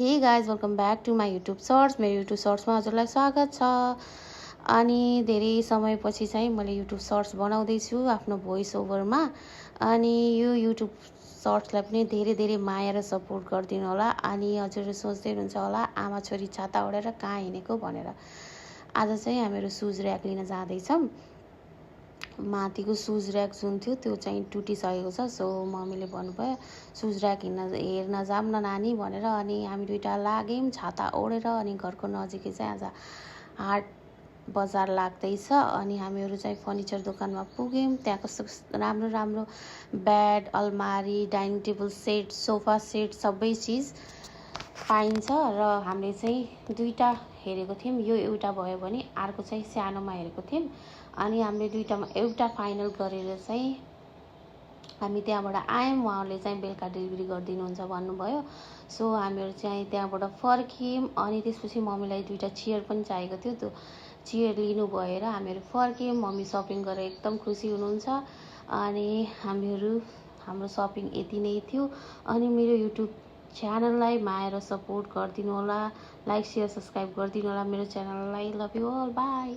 हे guys welcome back to my YouTube shorts. मेरो YouTube सर्ट्समा हजुरलाई स्वागत छ। अनि धेरै समयपछि चाहिँ मैले युट्युब सर्ट्स बनाउँदैछु आफ्नो भोइस ओभरमा। अनि यो युट्युब सर्ट्सलाई पनि धेरै धेरै माया र सपोर्ट गरिदिनु होला। अनि हजुरहरू सोच्दै हुनुहुन्छ होला आमा छोरी छाता ओढेर कहाँ हिँडेको भनेर। आज चाहिँ हामीहरू सुज ऱ्याक लिन जाँदैछौँ। माथिको सुज ऱ्याक जुन थियो त्यो चाहिँ टुटिसकेको छ। सो मम्मीले भन्नुभयो सुज ऱ्याक हेर्न जाऊँ न नानी भनेर। अनि हामी दुईटा लाग्यौँ छाता ओढेर। अनि घरको नजिकै चाहिँ आज हाट बजार लाग्दैछ। अनि हामीहरू चाहिँ फर्निचर दोकानमा पुग्यौँ। त्यहाँ कस्तो राम्रो राम्रो बेड, अलमारी, dining table set, sofa set सबै चिज पाइन्छ। र हामीले चाहिँ दुईटा हेरेको थियौँ। यो एउटा भयो भने अर्को चाहिँ सानोमा हेरेको थियौँ। अनि हामीले दुईटामा एउटा फाइनल गरेर चाहिँ हामी त्यहाँबाट आयौँ। उहाँले चाहिँ बेलुका डेलिभरी गरिदिनुहुन्छ भन्नुभयो। सो हामीहरू चाहिँ त्यहाँबाट फर्क्यौँ। अनि त्यसपछि मम्मीलाई दुईटा चेयर पनि चाहिएको थियो। त्यो चेयर लिनु भएर हामीहरू फर्क्यौँ। मम्मी सपिङ गरेर एकदम खुसी हुनुहुन्छ। अनि हाम्रो सपिङ यति नै थियो। अनि मेरो युट्युब च्यानललाई माया र सपोर्ट गरिदिनु होला। लाइक, सेयर, सब्सक्राइब गरिदिनु होला मेरो च्यानललाई। Love you all, by.